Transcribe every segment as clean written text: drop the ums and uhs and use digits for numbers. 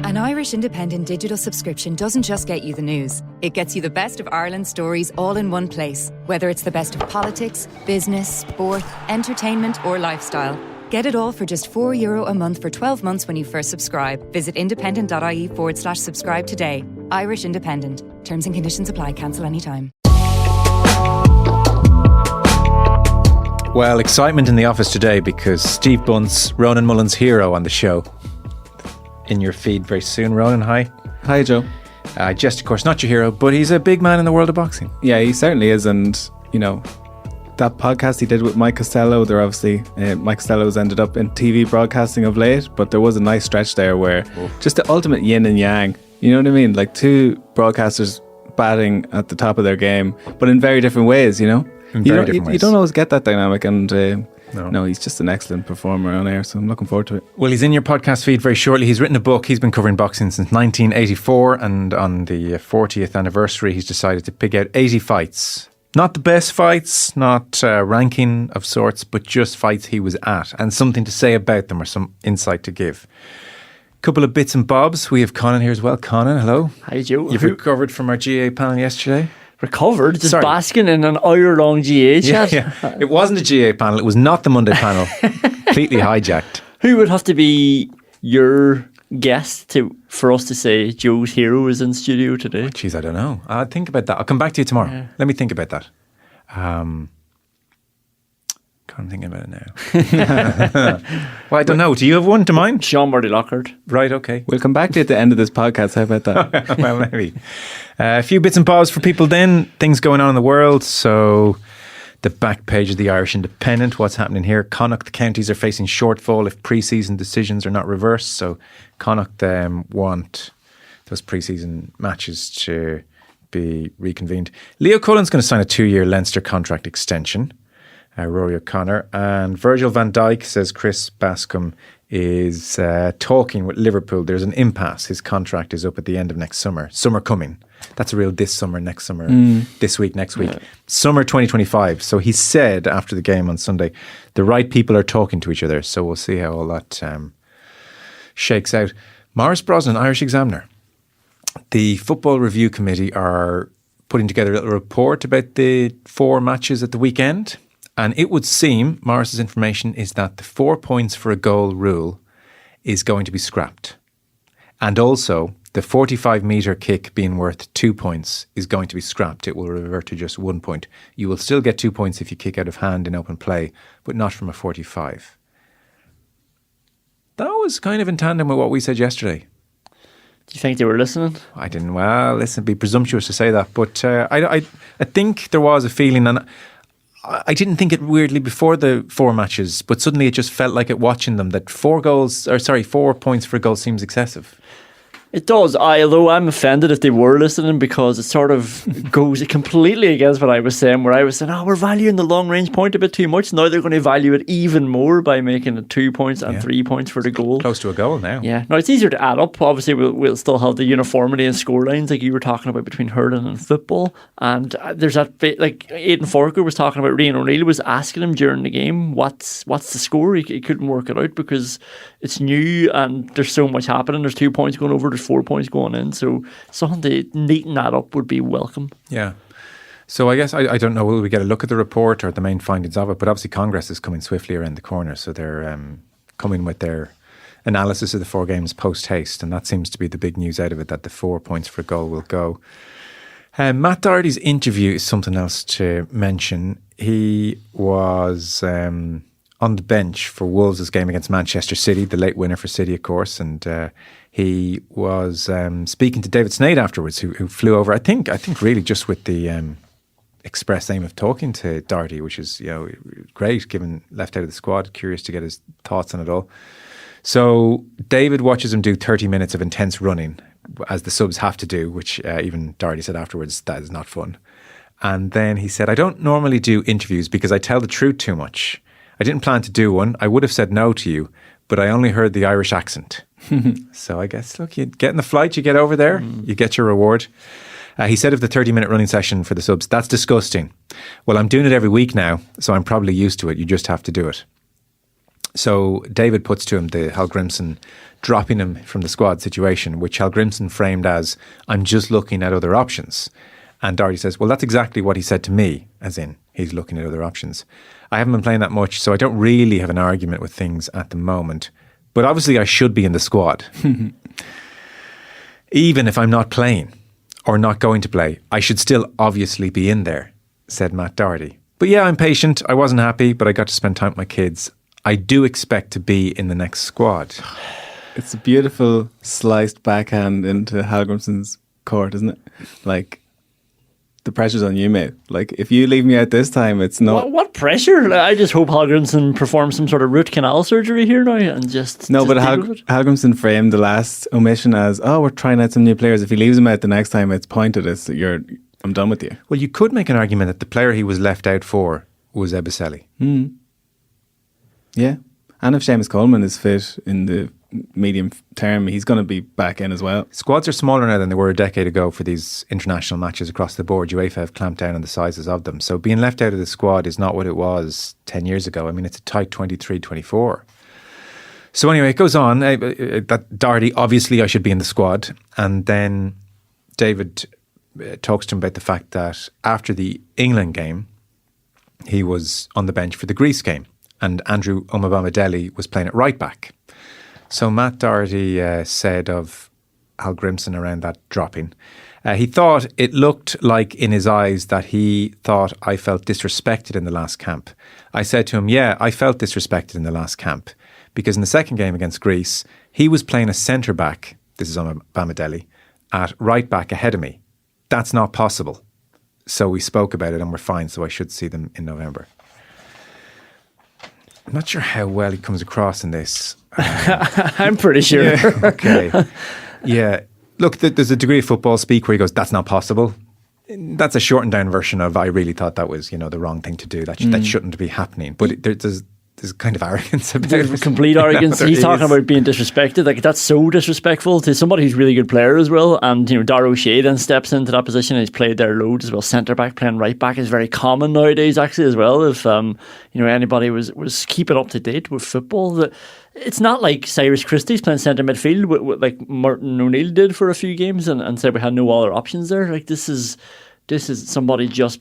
An Irish independent digital subscription doesn't just get you the news. It gets you the best of Ireland's stories all in one place. Whether it's the best of politics, business, sport, entertainment or lifestyle. Get it all for just €4 a month for 12 months when you first subscribe. Visit independent.ie/subscribe today. Irish Independent. Terms and conditions apply. Cancel anytime. Well, excitement in the office today because Steve Bunce, Ronan Mullen's hero on the show. In your feed very soon. Ronan, hi. Hi, Joe. Just, of course, not your hero, but he's a big man in the world of boxing. Yeah, he certainly is. And, you know, that podcast he did with Mike Costello, Mike Costello's ended up in TV broadcasting of late, but there was a nice stretch there where just the ultimate yin and yang, you know what I mean? Like two broadcasters batting at the top of their game, but in very different ways, you know? You don't always get that dynamic, and no, he's just an excellent performer on air, so I'm looking forward to it. Well, he's in your podcast feed very shortly. He's written a book. He's been covering boxing since 1984, and on the 40th anniversary, he's decided to pick out 80 fights. Not the best fights, not ranking of sorts, but just fights he was at, and something to say about them or some insight to give. Couple of bits and bobs. We have Conan here as well. Conan, hello. Hi, Joe. You've recovered from our GA panel yesterday. Recovered? Just basking in an hour-long GA chat? Yeah. It wasn't a GA panel. It was not the Monday panel. Completely hijacked. Who would have to be your guest for us to say Joe's hero is in studio today? Jeez, I don't know. I'll think about that. I'll come back to you tomorrow. Yeah. Let me think about that. I'm thinking about it now. Well, I don't know. Do you have one to mind? Sean Murray Lockhart. Right, okay. We'll come back to it at the end of this podcast. How about that? Well, maybe. A few bits and bobs for people then. Things going on in the world. So the back page of the Irish Independent. What's happening here? Connacht, the counties are facing shortfall if pre-season decisions are not reversed. So Connacht want those pre-season matches to be reconvened. Leo Cullen's going to sign a 2-year Leinster contract extension. Rory O'Connor and Virgil van Dijk, says Chris Bascombe, is talking with Liverpool. There's an impasse. His contract is up at the end of next summer. Summer coming. That's a real this summer, next summer, this week, next week. Yeah. Summer 2025. So he said after the game on Sunday, the right people are talking to each other. So we'll see how all that shakes out. Maurice Brosnan, Irish Examiner. The Football Review Committee are putting together a little report about the 4 matches at the weekend. And it would seem, Morris's information is that the 4 points for a goal rule is going to be scrapped. And also, the 45-metre kick being worth 2 points is going to be scrapped. It will revert to just 1 point. You will still get 2 points if you kick out of hand in open play, but not from a 45. That was kind of in tandem with what we said yesterday. Do you think they were listening? I didn't. Well, listen, it'd be presumptuous to say that. But I think there was a feeling, and I didn't think it weirdly before the 4 matches, but suddenly it just felt like it watching them that 4 points for a goal seems excessive. It does. Although I'm offended if they were listening, because it sort of goes completely against what I was saying, where I was saying, we're valuing the long range point a bit too much. Now they're going to value it even more by making it 2 points and 3 points for the goal. Close to a goal now. Yeah. Now it's easier to add up. Obviously we'll still have the uniformity in scorelines like you were talking about between hurling and football. And there's that bit, like Aidan Forker was talking about, Rian O'Neill was asking him during the game, what's the score? He couldn't work it out because it's new and there's so much happening. There's 2 points going over, there's 4 points going in, so something to neaten that up would be welcome. Yeah. So I guess I don't know, will we get a look at the report or the main findings of it? But obviously Congress is coming swiftly around the corner, so they're coming with their analysis of the 4 games post haste, and that seems to be the big news out of it, that the 4 points for a goal will go. Matt Doherty's interview is something else to mention. He was on the bench for Wolves' game against Manchester City, the late winner for City, of course, and he was speaking to David Sneyd afterwards, who flew over, I think really just with the express aim of talking to Doherty, which is great, given left out of the squad, curious to get his thoughts on it all. So David watches him do 30 minutes of intense running, as the subs have to do, which even Doherty said afterwards, that is not fun. And then he said, I don't normally do interviews because I tell the truth too much. I didn't plan to do one. I would have said no to you, but I only heard the Irish accent. So I guess, look, you get in the flight, you get over there, you get your reward. He said of the 30-minute running session for the subs, that's disgusting. Well, I'm doing it every week now, so I'm probably used to it. You just have to do it. So David puts to him the Hallgrimsson dropping him from the squad situation, which Hallgrimsson framed as, I'm just looking at other options. And Doherty says, well, that's exactly what he said to me, as in he's looking at other options. I haven't been playing that much, so I don't really have an argument with things at the moment. But obviously I should be in the squad. Even if I'm not playing or not going to play, I should still obviously be in there, said Matt Doherty. But yeah, I'm patient. I wasn't happy, but I got to spend time with my kids. I do expect to be in the next squad. It's a beautiful sliced backhand into Hallgrimsson's court, isn't it? Like, the pressure's on you, mate. Like, if you leave me out this time, it's not... What pressure? Like, I just hope Hallgrimsson performs some sort of root canal surgery here now and just... No, but Hallgrimsson framed the last omission as, oh, we're trying out some new players. If he leaves him out the next time, it's pointed. I'm done with you. Well, you could make an argument that the player he was left out for was Ebicelli. Yeah. And if Seamus Coleman is fit in the medium term, he's going to be back in as well. Squads are smaller now than they were a decade ago for these international matches across the board. UEFA have clamped down on the sizes of them. So being left out of the squad is not what it was 10 years ago. I mean, it's a tight 23, 24. So anyway, it goes on. That Doherty, obviously I should be in the squad. And then David talks to him about the fact that after the England game, he was on the bench for the Greece game. And Andrew Omobamidele was playing at right back. So Matt Doherty said of Hallgrimsson around that dropping, he thought it looked like in his eyes that he thought I felt disrespected in the last camp. I said to him, yeah, I felt disrespected in the last camp. Because in the second game against Greece, he was playing a centre-back, this is Omobamidele, at right back ahead of me. That's not possible. So we spoke about it and we're fine, so I should see them in November. I'm not sure how well he comes across in this. I'm pretty sure. Yeah, okay. Yeah. Look, there's a degree of football speak where he goes, that's not possible. That's a shortened down version of, I really thought that was, the wrong thing to do. That shouldn't be happening. But there's kind of arrogance about it. Complete arrogance. He's talking about being disrespected. Like, that's so disrespectful to somebody who's a really good player as well. And, Dara O'Shea then steps into that position and he's played there loads as well. Centre back playing right back is very common nowadays, actually, as well. If, anybody was keeping up to date with football, it's not like Cyrus Christie's playing centre midfield like Martin O'Neill did for a few games and said we had no other options there. Like, this is somebody just...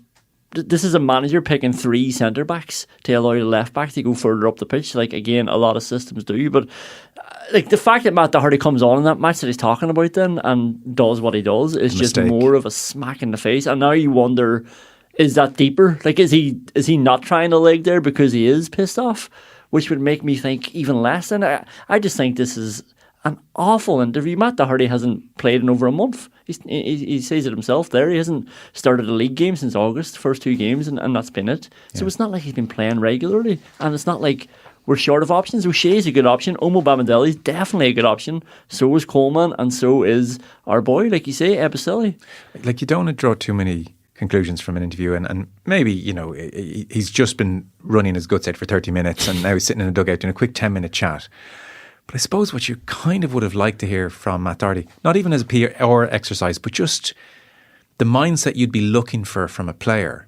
This is a manager picking three centre backs to allow the left back to go further up the pitch. Like, again, a lot of systems do, but like the fact that Matt Doherty comes on in that match that he's talking about then and does what he does is just more of a smack in the face. And now you wonder, is that deeper? Like, is he not trying a leg there because he is pissed off? Which would make me think even less. And I just think this is an awful interview. Matt Doherty hasn't played in over a month. He says it himself there. He hasn't started a league game since August, first two games, and that's been it. Yeah. So it's not like he's been playing regularly. And it's not like we're short of options. O'Shea is a good option. Omobamidele is definitely a good option. So is Coleman, and so is our boy, like you say, Ebicelli. Like, you don't want to draw too many conclusions from an interview, and maybe, he's just been running his guts out for 30 minutes and now he's sitting in a dugout doing a quick 10-minute chat. But I suppose what you kind of would have liked to hear from Matt Doherty, not even as a PR exercise, but just the mindset you'd be looking for from a player.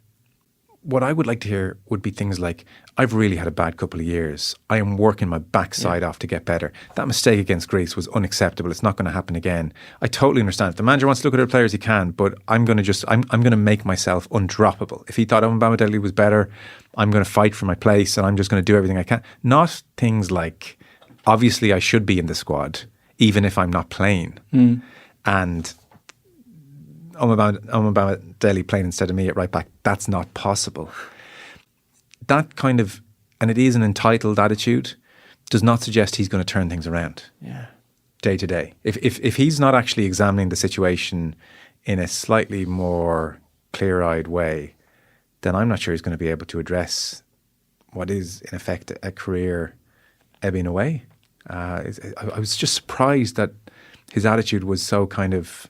What I would like to hear would be things like, I've really had a bad couple of years. I am working my backside off to get better. That mistake against Greece was unacceptable. It's not going to happen again. I totally understand. If the manager wants to look at other players, he can, but I'm going to make myself undroppable. If he thought Omobamidele was better, I'm going to fight for my place and I'm just going to do everything I can. Not things like, obviously I should be in the squad, even if I'm not playing. And Omobamidele playing instead of me at right back, that's not possible. That kind of, and it is an entitled attitude, does not suggest he's going to turn things around day to day. If he's not actually examining the situation in a slightly more clear-eyed way, then I'm not sure he's going to be able to address what is, in effect, a career ebbing away. I was just surprised that his attitude was so kind of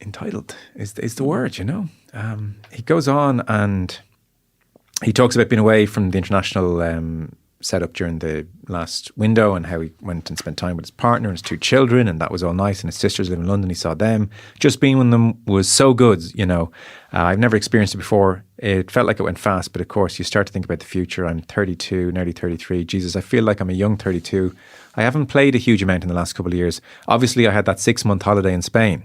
entitled is the word, He goes on and he talks about being away from the international set up during the last window and how he went and spent time with his partner and his 2 children, and that was all nice. And his sisters live in London. He saw them. Just being with them was so good, you know. I've never experienced it before. It felt like it went fast, but of course you start to think about the future. I'm 32, nearly 33. Jesus, I feel like I'm a young 32. I haven't played a huge amount in the last couple of years. Obviously, I had that 6-month holiday in Spain.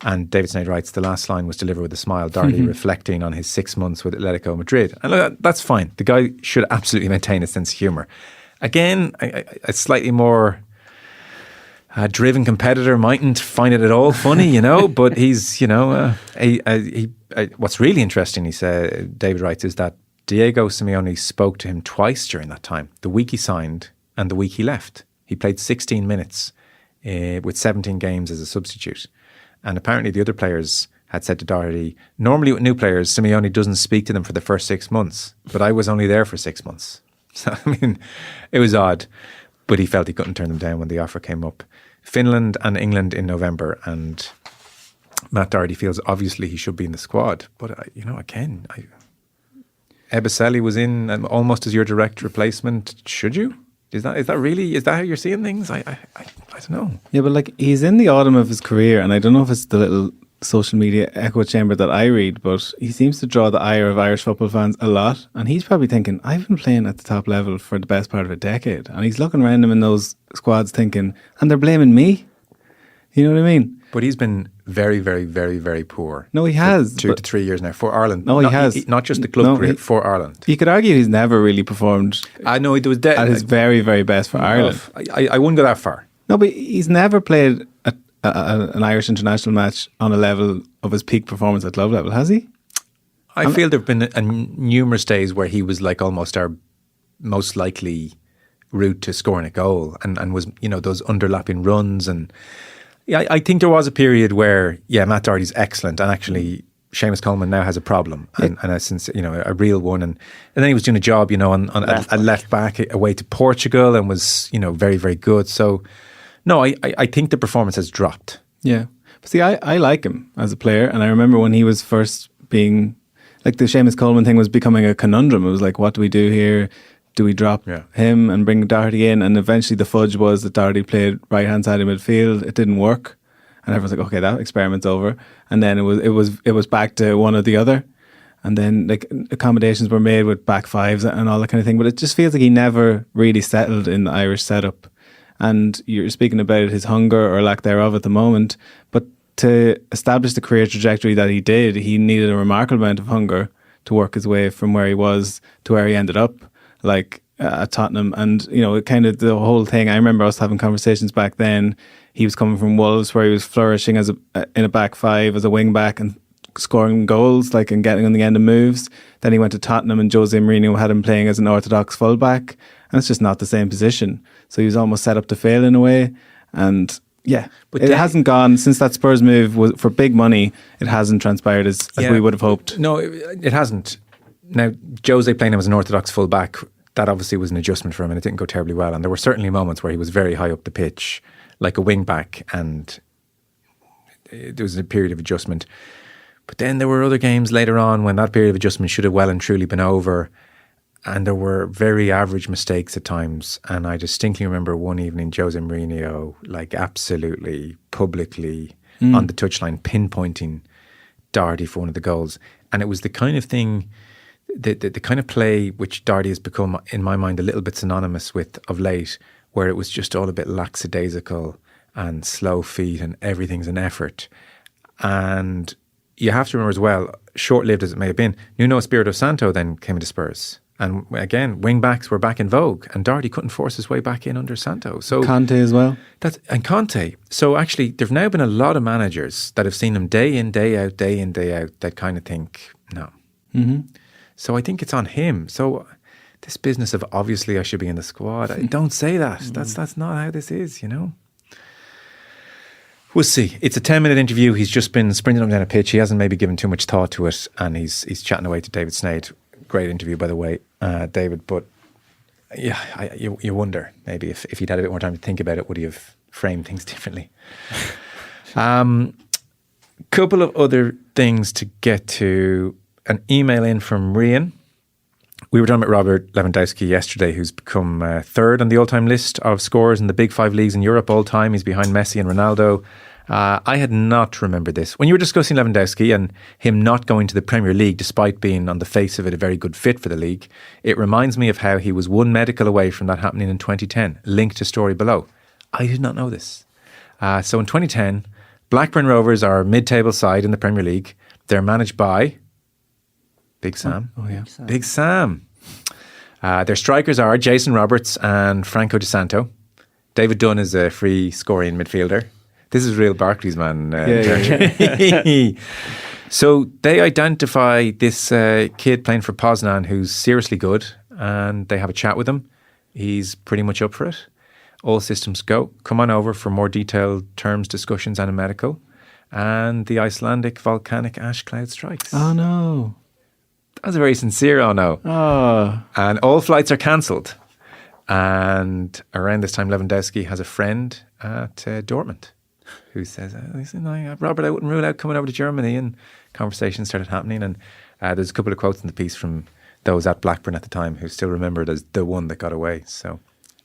And David Snade writes, the last line was delivered with a smile, Doherty reflecting on his 6 months with Atletico Madrid. And look, that's fine. The guy should absolutely maintain a sense of humour. Again, a slightly more driven competitor mightn't find it at all funny, you know, but he's, you know, what's really interesting, he said, David writes, is that Diego Simeone spoke to him twice during that time, the week he signed and the week he left. He played 16 minutes with 17 games as a substitute. And apparently the other players had said to Doherty, normally with new players, Simeone doesn't speak to them for the first 6 months, but I was only there for 6 months. So, I mean, it was odd, but he felt he couldn't turn them down when the offer came up. Finland and England in November, and Matt Doherty feels obviously he should be in the squad. But, you know, again, Ebicelli was in almost as your direct replacement. Should you? Is that how you're seeing things? I don't know. Yeah, but like he's in the autumn of his career, and I don't know if it's the little social media echo chamber that I read, but he seems to draw the ire of Irish football fans a lot. And he's probably thinking, I've been playing at the top level for the best part of a decade. And he's looking around him in those squads thinking, and they're blaming me? You know what I mean? But he's been very, very, very, very poor. No, he has. 2 to 3 years now for Ireland. No, he has. Not just the club career, for Ireland. You could argue he's never really performed I know he was at his very, very best for Ireland. I wouldn't go that far. No, but he's never played an Irish international match on a level of his peak performance at club level, has he? I feel there have been numerous days where he was like almost our most likely route to scoring a goal and was, you know, those underlapping runs. And yeah, I think there was a period where, Matt Doherty's excellent, and actually Seamus Coleman now has a problem, and a real one. And then he was doing a job, you know, on a left back away to Portugal, and was, you know, very, very good. So no, I think the performance has dropped. Yeah. But see, I like him as a player, and I remember when he was first being, like, the Seamus Coleman thing was becoming a conundrum. It was like, what do we do here? Do we drop him and bring Doherty in? And eventually the fudge was that Doherty played right-hand side of midfield. It didn't work. And everyone's like, okay, that experiment's over. And then it was back to one or the other. And then like accommodations were made with back fives and all that kind of thing. But it just feels like he never really settled in the Irish setup. And you're speaking about his hunger or lack thereof at the moment. But to establish the career trajectory that he did, he needed a remarkable amount of hunger to work his way from where he was to where he ended up, like at Tottenham. And, you know, kind of the whole thing, I remember us having conversations back then. He was coming from Wolves, where he was flourishing as in a back five, as a wing back, and scoring goals, like, and getting on the end of moves. Then he went to Tottenham, and Jose Mourinho had him playing as an orthodox fullback, and it's just not the same position. So he was almost set up to fail in a way. And yeah, but it hasn't gone since that Spurs move was for big money. It hasn't transpired as we would have hoped. No, it hasn't. Now, Jose playing him as an orthodox fullback, that obviously was an adjustment for him, and it didn't go terribly well. And there were certainly moments where he was very high up the pitch, like a wing back, and there was a period of adjustment. But then there were other games later on when that period of adjustment should have well and truly been over, and there were very average mistakes at times. And I distinctly remember one evening Jose Mourinho, like, absolutely publicly on the touchline pinpointing Doherty for one of the goals. And it was the kind of thing, the kind of play which Doherty has become, in my mind, a little bit synonymous with of late, where it was just all a bit lackadaisical and slow feet and everything's an effort. And you have to remember as well, short-lived as it may have been, Nuno Espirito Santo then came into Spurs. And again, wing-backs were back in vogue, and Doherty couldn't force his way back in under Santo. So Conte as well. And Conte. So actually, there have now been a lot of managers that have seen him day in, day out, that kind of think, no. Mm-hmm. So I think it's on him. So this business of obviously I should be in the squad, don't say that. That's not how this is, you know. We'll see. It's a 10-minute interview. He's just been sprinting up and down a pitch. He hasn't maybe given too much thought to it, and he's chatting away to David Snade. Great interview, by the way, David. But yeah, you wonder maybe if he'd had a bit more time to think about it, would he have framed things differently? Couple of other things to get to. An email in from Rian. We were talking about Robert Lewandowski yesterday, who's become third on the all-time list of scorers in the big 5 leagues in Europe all time. He's behind Messi and Ronaldo. I had not remembered this. When you were discussing Lewandowski and him not going to the Premier League despite being on the face of it a very good fit for the league, it reminds me of how he was one medical away from that happening in 2010, linked to story below. I did not know this. So in 2010, Blackburn Rovers are a mid-table side in the Premier League. They're managed by Big Sam. Oh yeah. Big Sam. Their strikers are Jason Roberts and Franco Di Santo. David Dunn is a free scoring midfielder. This is real Barclays, man. So they identify this kid playing for Poznan who's seriously good, and they have a chat with him. He's pretty much up for it. All systems go. Come on over for more detailed terms, discussions, and a medical. And the Icelandic volcanic ash cloud strikes. Oh no. That was a very sincere oh no. Oh. And all flights are cancelled. And around this time, Lewandowski has a friend at Dortmund who says, listen, Robert, I wouldn't rule out coming over to Germany. And conversations started happening. And there's a couple of quotes in the piece from those at Blackburn at the time who still remembered as the one that got away. So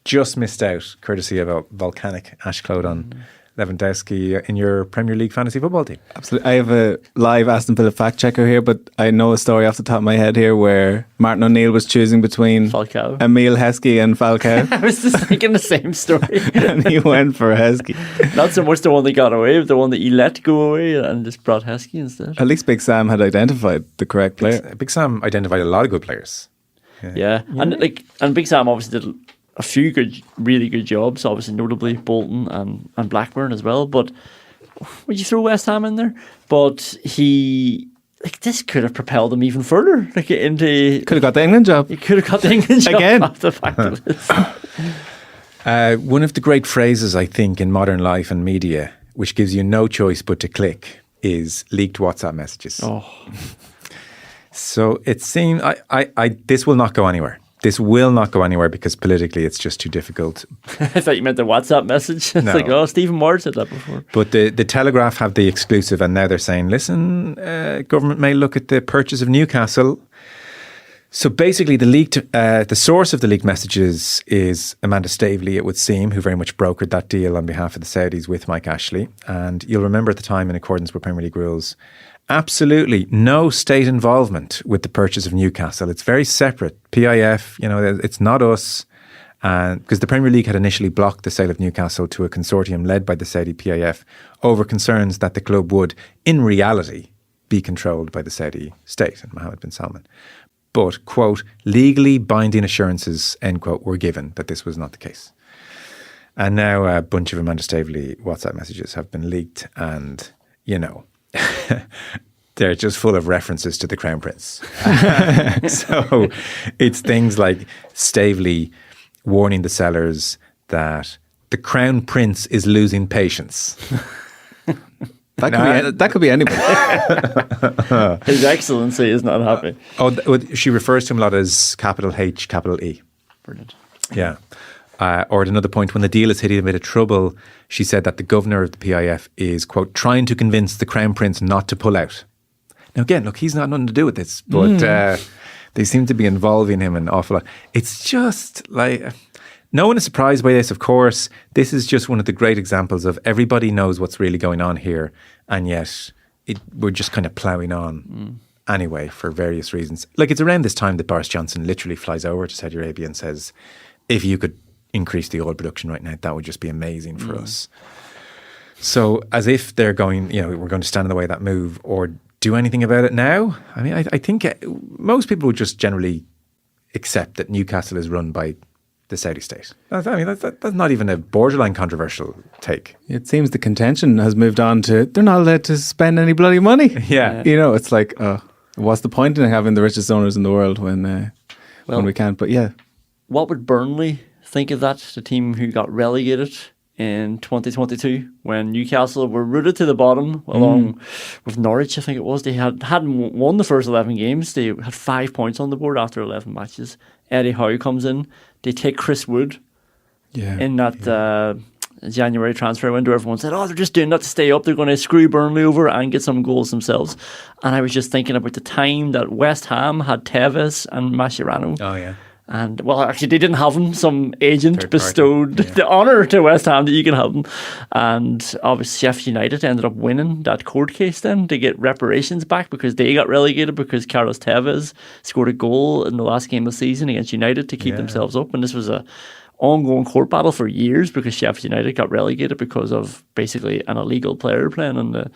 just missed out, courtesy of a volcanic ash cloud on Lewandowski in your Premier League fantasy football team. Absolutely. I have a live Aston Villa fact checker here, but I know a story off the top of my head here where Martin O'Neill was choosing between Falcao. Emil Heskey and Falcao. I was just thinking the same story. And he went for Heskey. Not so much the one that got away, but the one that he let go away and just brought Heskey instead. At least Big Sam had identified the correct player. Big Sam identified a lot of good players. Yeah. And Big Sam obviously did a few really good jobs, obviously notably Bolton and Blackburn as well. But would you throw West Ham in there? But this could have propelled him even further. Into Could have got the England job. He could have got the England job Again. off the fact list. One of the great phrases, I think, in modern life and media, which gives you no choice but to click, is leaked WhatsApp messages. Oh. So it seemed, this will not go anywhere. This will not go anywhere because politically it's just too difficult. I thought you meant the WhatsApp message. It's No. Stephen Moore said that before. But the Telegraph have the exclusive, and now they're saying, listen, government may look at the purchase of Newcastle. So basically the source of the leaked messages is Amanda Staveley, it would seem, who very much brokered that deal on behalf of the Saudis with Mike Ashley. And you'll remember at the time, in accordance with Premier League rules, absolutely no state involvement with the purchase of Newcastle. It's very separate. PIF, it's not us. Because the Premier League had initially blocked the sale of Newcastle to a consortium led by the Saudi PIF over concerns that the club would, in reality, be controlled by the Saudi state and Mohammed bin Salman. But, quote, legally binding assurances, end quote, were given that this was not the case. And now a bunch of Amanda Staveley WhatsApp messages have been leaked and, they're just full of references to the Crown Prince. So it's things like Staveley warning the sellers that the Crown Prince is losing patience. That could be anybody. His Excellency is not happy. She refers to him a lot as capital H, capital E. Brilliant. Yeah. Or at another point, when the deal is hitting a bit of trouble, she said that the governor of the PIF is, quote, trying to convince the Crown Prince not to pull out. Now, again, look, he's not nothing to do with this, but they seem to be involving him an awful lot. It's just like, no one is surprised by this, of course. This is just one of the great examples of everybody knows what's really going on here, and yet we're just kind of ploughing on anyway for various reasons. Like, it's around this time that Boris Johnson literally flies over to Saudi Arabia and says, if you could increase the oil production right now, that would just be amazing for us. So as if they're going, we're going to stand in the way of that move or do anything about it now. I mean, I think most people would just generally accept that Newcastle is run by the Saudi state. That's not even a borderline controversial take. It seems the contention has moved on to they're not allowed to spend any bloody money. Yeah. It's like, what's the point in having the richest owners in the world when we can't? But yeah. What would Burnley think of that? The team who got relegated in 2022 when Newcastle were rooted to the bottom along with Norwich, I think it was. They hadn't won the first 11 games. They had 5 points on the board after 11 matches. Eddie Howe comes in. They take Chris Wood in that January transfer window, everyone said, oh, they're just doing that to stay up. They're going to screw Burnley over and get some goals themselves. And I was just thinking about the time that West Ham had Tevez and Mascherano. Oh, yeah. And, well, actually, they didn't have him. Some agent Third bestowed party, yeah. the honour to West Ham that you can have him. And obviously, Sheffield United ended up winning that court case then to get reparations back because they got relegated because Carlos Tevez scored a goal in the last game of the season against United to keep themselves up. And this was a ongoing court battle for years because Sheffield United got relegated because of basically an illegal player playing on the,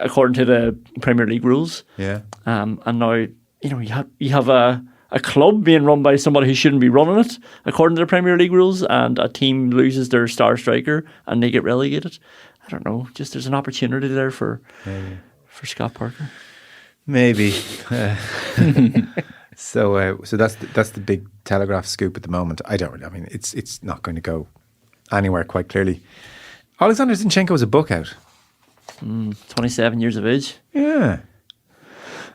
according to the Premier League rules. Yeah. And now, you have a club being run by somebody who shouldn't be running it according to the Premier League rules, and a team loses their star striker and they get relegated. I don't know. Just there's an opportunity there for Scott Parker. Maybe. So that's the big Telegraph scoop at the moment. I mean, it's not going to go anywhere quite clearly. Alexander Zinchenko has a book out. 27 years of age. Yeah.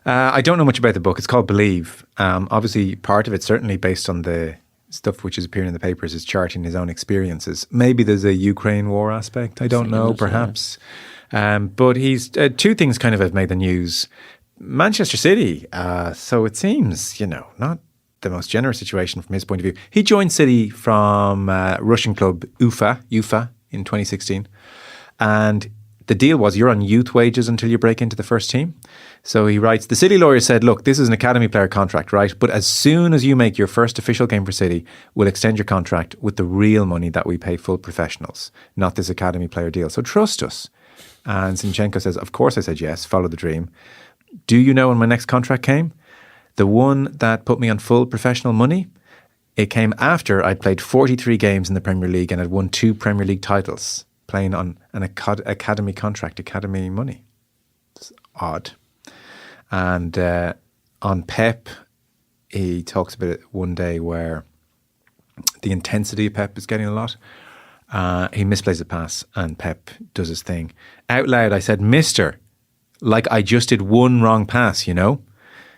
I don't know much about the book. It's called Believe. Obviously, part of it, certainly based on the stuff which is appearing in the papers, is charting his own experiences. Maybe there's a Ukraine war aspect. I don't know, perhaps. But he's two things kind of have made the news. Manchester City, so it seems, not the most generous situation from his point of view. He joined City from Russian club Ufa in 2016. And the deal was you're on youth wages until you break into the first team. So he writes, the City lawyer said, look, this is an academy player contract, right? But as soon as you make your first official game for City, we'll extend your contract with the real money that we pay full professionals, not this academy player deal. So trust us. And Zinchenko says, of course I said yes, follow the dream. Do you know when my next contract came? The one that put me on full professional money? It came after I'd played 43 games in the Premier League and had won 2 Premier League titles, playing on an academy contract, academy money. It's odd. And on Pep, he talks about it one day where the intensity of Pep is getting a lot. He misplays a pass and Pep does his thing. Out loud, I said, Mister, like I just did one wrong pass,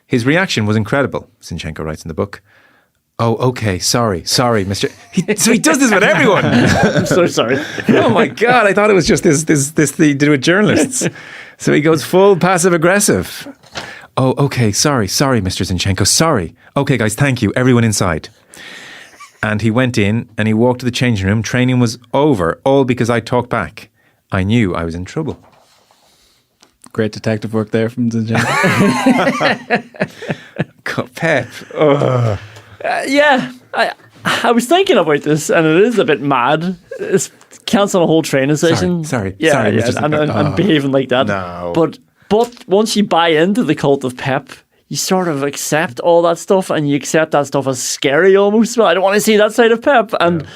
His reaction was incredible, Zinchenko writes in the book. Oh, okay, sorry, Mister. So he does this with everyone. I'm so sorry. Oh my God, I thought it was just this thing he did with journalists. So he goes full passive aggressive. Oh, okay, sorry, Mr. Zinchenko, sorry. Okay, guys, thank you. Everyone inside. And he went in and he walked to the changing room. Training was over, all because I talked back. I knew I was in trouble. Great detective work there from Zinchenko. Pep. Yeah, I was thinking about this, and it is a bit mad. It's cancelling a whole training session. Sorry, Mr. and behaving like that. No. But once you buy into the cult of Pep, you sort of accept all that stuff, and you accept that stuff as scary almost. Well, I don't want to see that side of Pep, and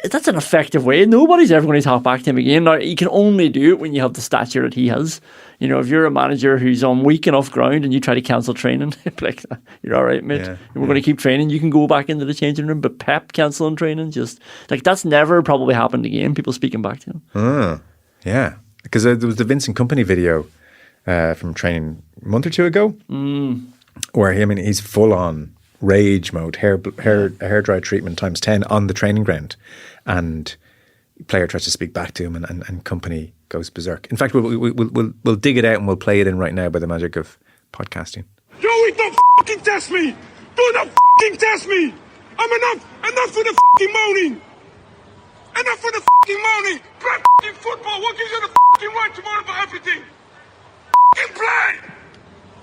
that's an effective way. Nobody's ever going to talk back to him again. Now, you can only do it when you have the stature that he has. If you're a manager who's on weak enough ground and you try to cancel training, like, you're all right, mate. Yeah, We're going to keep training. You can go back into the changing room, but Pep cancelling training, just like that's never probably happened again. People speaking back to him. Yeah, because there was the Vincent Kompany video from training a month or two ago, where he's full on rage mode, hair dry treatment times 10 on the training ground, and player tries to speak back to him, and Kompany goes berserk. In fact, we'll dig it out and we'll play it in right now by the magic of podcasting. Joey, don't fucking test me! Do not fucking test me! I'm enough for the fucking moaning! Enough for the fucking moaning! Play fucking football! What gives you the fucking right to moan about everything? Fucking play!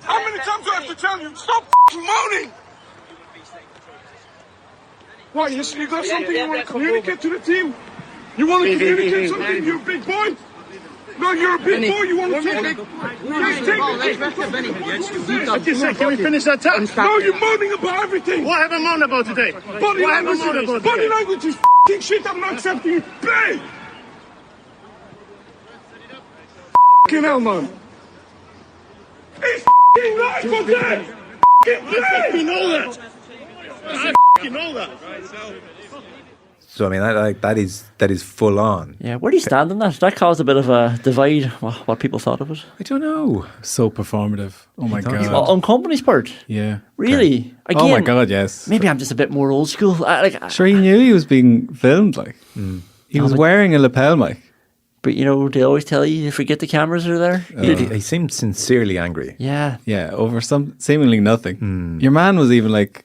How many times do I have to tell you? Stop fucking moaning! Why, you got something you want to communicate to the team? You want to communicate something? You're a big boy? No, you're a big boy. You want to talk? Just take it. Can we finish that task? No, you're moaning about everything. What have I moaned about today? Body language is fucking shit. I'm not accepting it. Play! Fucking hell, man. It's fucking life or death. Fucking play! We know that. I fucking know that. So I mean, that is full on. Yeah, where do you stand on that? That caused a bit of a divide. What people thought of it. I don't know. So performative. Oh my God. On Kompany's part. Yeah. Really? Again, oh my God, yes. Maybe I'm just a bit more old school. Sure, he knew he was being filmed. He was wearing a lapel mic. But you know, they always tell you forget the cameras are there. He seemed sincerely angry. Yeah. Yeah, over some seemingly nothing. Your man was even like,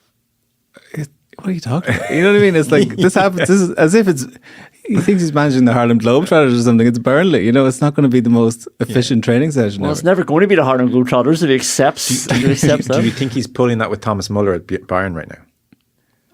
what are you talking about? You know what I mean? It's like, this happens, this is as if he thinks he's managing the Harlem Globetrotters or something. It's Burnley. You know, it's not going to be the most efficient training session Well, ever. it's never going to be the Harlem Globetrotters if he accepts Do them. you think he's pulling that with Thomas Muller at Bayern right now?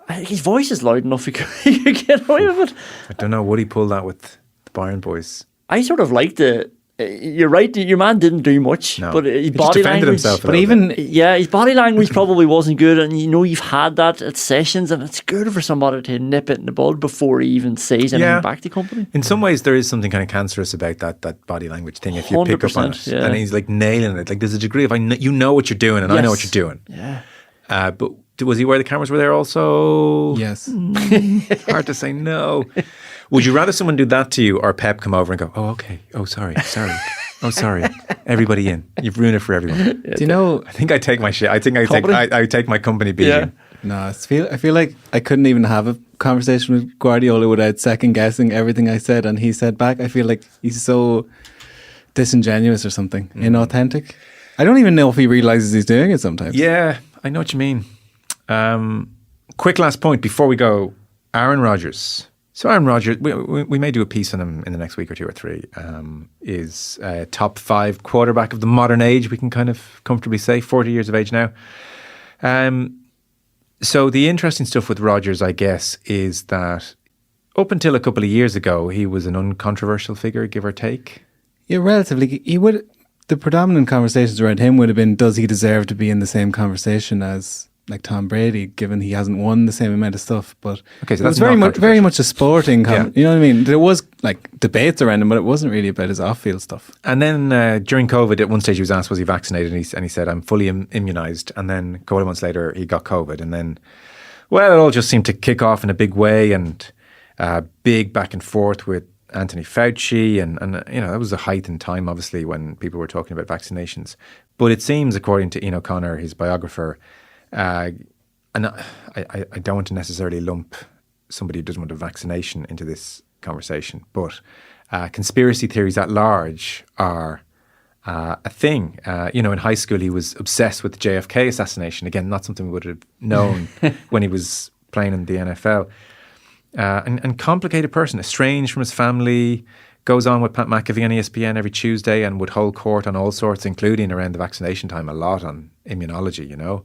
I think his voice is loud enough he could get away with it. I don't know. Would he pull that with the Bayern boys? I sort of liked it. You're right. Your man didn't do much, No. but his He just body defended language. himself a But little bit. even, Yeah, his body language probably wasn't good, and you know you've had that at sessions, and it's good for somebody to nip it in the bud before he even says anything Yeah. back to company. In some ways, there is something kind of cancerous about that body language thing. If you pick up on it, 100%, yeah. and he's like nailing it. Like there's a degree of you know what you're doing, and I know what Yes. you're doing. Yeah, But was he where the cameras were there also? yes. Hard to say no. Would you rather someone do that to you or Pep come over and go, oh, okay. Oh, sorry. Oh, sorry. Everybody in. You've ruined it for everyone. Do you know, I think I take my shit. I think I take my company beating. Yeah. no, I feel like I couldn't even have a conversation with Guardiola without second guessing everything I said and he said back. I feel like he's so disingenuous or something, inauthentic. I don't even know if he realizes he's doing it sometimes. Yeah, I know what you mean. Quick last point before we go. Aaron Rodgers. So Aaron Rodgers, we may do a piece on him in the next week or two or three, is top 5 quarterback of the modern age, we can kind of comfortably say, 40 years of age now. So the interesting stuff with Rodgers, I guess, is that up until a couple of years ago, he was an uncontroversial figure, give or take. Yeah, relatively. The predominant conversations around him would have been, does he deserve to be in the same conversation as like Tom Brady, given he hasn't won the same amount of stuff? But Okay, so it was that's very much a sporting. Yeah. You know what I mean? There was like debates around him, but it wasn't really about his off-field stuff. And then during COVID, at one stage he was asked, was he vaccinated? And he said, I'm fully immunised. And then a couple of months later, he got COVID. And then, well, it all just seemed to kick off in a big way and big back and forth with Anthony Fauci. And you know, that was a height in time, obviously, when people were talking about vaccinations. But it seems, according to Ian O'Connor, his biographer, and I don't want to necessarily lump somebody who doesn't want a vaccination into this conversation, but conspiracy theories at large are a thing. You know, in high school, he was obsessed with the JFK assassination. Again, not something we would have known when he was playing in the NFL. And complicated person, estranged from his family, goes on with Pat McAfee on ESPN every Tuesday and would hold court on all sorts, including around the vaccination time, a lot on immunology, you know.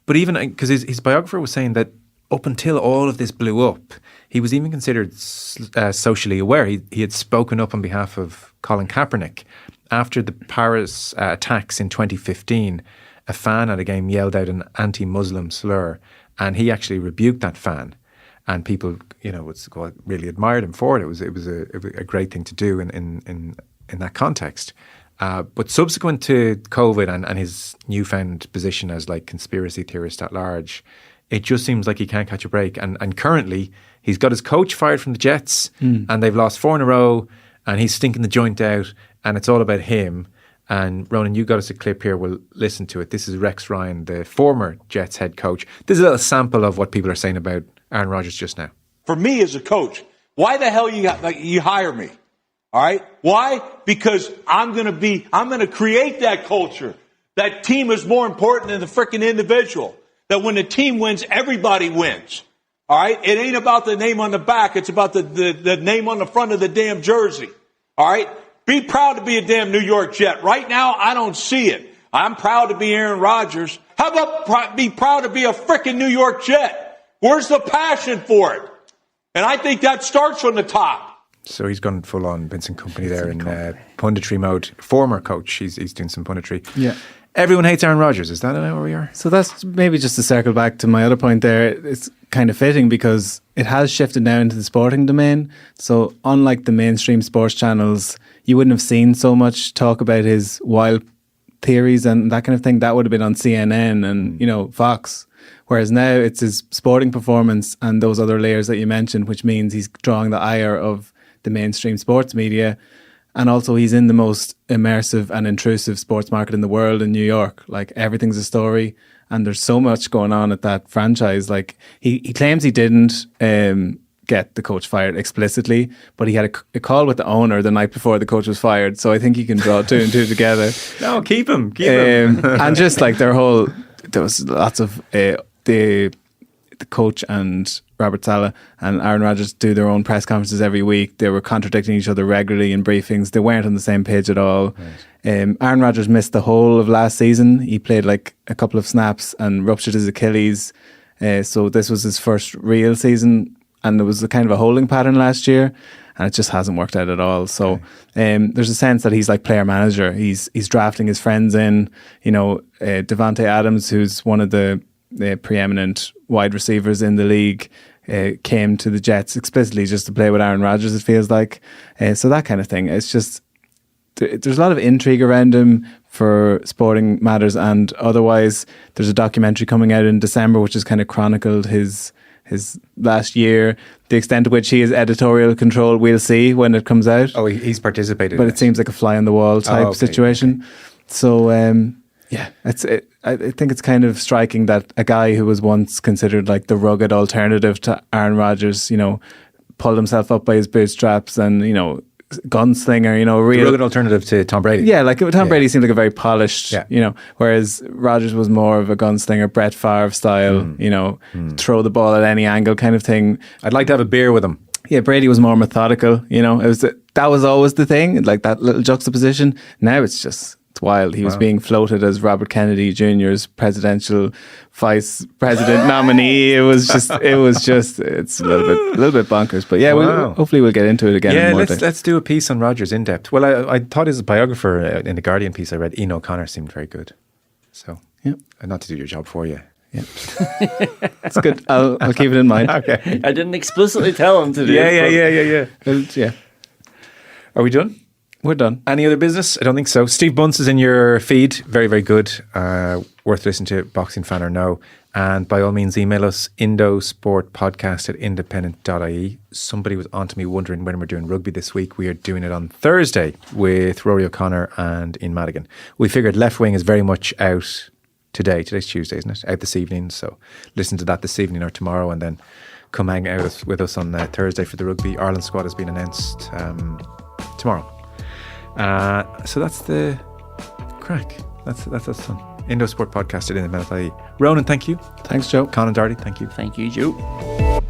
But even because his biographer was saying that up until all of this blew up, he was even considered socially aware. He had spoken up on behalf of Colin Kaepernick after the Paris attacks in 2015. A fan at a game yelled out an anti-Muslim slur, and he actually rebuked that fan. And people, you know, really admired him for it. It was a great thing to do in that context. But subsequent to COVID and his newfound position as like conspiracy theorist at large, it just seems like he can't catch a break. And currently, he's got his coach fired from the Jets, and they've lost 4 in a row, and he's stinking the joint out, and it's all about him. And Ronan, you got us a clip here. We'll listen to it. This is Rex Ryan, the former Jets head coach. This is a little sample of what people are saying about Aaron Rodgers just now. For me as a coach, why the hell you hire me? All right. Why? Because I'm going to create that culture. That team is more important than the freaking individual. That when the team wins, everybody wins. All right. It ain't about the name on the back. It's about the name on the front of the damn jersey. All right. Be proud to be a damn New York Jet. Right now, I don't see it. I'm proud to be Aaron Rodgers. How about be proud to be a freaking New York Jet? Where's the passion for it? And I think that starts from the top. So he's gone full on Vincent Kompany there in punditry mode. Former coach, he's doing some punditry. Yeah. Everyone hates Aaron Rodgers. Is that where we are? So that's maybe just to circle back to my other point there. It's kind of fitting because it has shifted now into the sporting domain. So unlike the mainstream sports channels, you wouldn't have seen so much talk about his wild theories and that kind of thing. That would have been on CNN and, you know, Fox. Whereas now it's his sporting performance and those other layers that you mentioned, which means he's drawing the ire of the mainstream sports media. And also he's in the most immersive and intrusive sports market in the world in New York. Like everything's a story and there's so much going on at that franchise. Like he claims he didn't get the coach fired explicitly, but he had a call with the owner the night before the coach was fired. So I think he can draw two and two together. No, keep him. And just like there was lots of the coach and Robert Saleh and Aaron Rodgers do their own press conferences every week. They were contradicting each other regularly in briefings. They weren't on the same page at all. Right. Aaron Rodgers missed the whole of last season. He played like a couple of snaps and ruptured his Achilles. So this was his first real season, and there was a kind of a holding pattern last year, and it just hasn't worked out at all. So there's a sense that he's like player manager. He's drafting his friends in. Devontae Adams, who's one of the preeminent wide receivers in the league, came to the Jets explicitly just to play with Aaron Rodgers, it feels like. So that kind of thing. It's just, there's a lot of intrigue around him for sporting matters and otherwise. There's a documentary coming out in December which has kind of chronicled his last year. The extent to which he has editorial control, we'll see when it comes out. Oh, he's participated but in it seems like a fly on the wall type situation. Okay. So I think it's kind of striking that a guy who was once considered like the rugged alternative to Aaron Rodgers, pulled himself up by his bootstraps and, gunslinger, real the rugged alternative to Tom Brady. Yeah, like Tom Brady seemed like a very polished, whereas Rodgers was more of a gunslinger, Brett Favre style, throw the ball at any angle kind of thing. I'd like to have a beer with him. Yeah, Brady was more methodical, that was always the thing, like that little juxtaposition. Now it's wild. He was being floated as Robert Kennedy Jr.'s presidential vice president nominee. It's a little bit bonkers. But yeah, hopefully we'll get into it again. Yeah, let's do a piece on Rodgers in depth. Well, I thought his biographer in the Guardian piece I read, Ian O'Connor, seemed very good. So, not to do your job for you. Yeah, that's good. I'll keep it in mind. Okay. I didn't explicitly tell him to do it. Yeah. Are we done? We're done. Any other business? I don't think so. Steve Bunce is in your feed. Very, very good. Worth listening to, boxing fan or no. And by all means, email us, indosportpodcast@independent.ie. Somebody was on to me wondering when we're doing rugby this week. We are doing it on Thursday with Rory O'Connor and Ian Madigan. We figured left wing is very much out today. Today's Tuesday, isn't it? Out this evening. So listen to that this evening or tomorrow and then come hang out with us on Thursday for the rugby. Ireland squad has been announced tomorrow. So that's the crack. That's us done. Indo Sport Podcast at independent.ie. Ronan, thank you. Thanks, Joe. Conan Doherty, thank you. Thank you, Joe.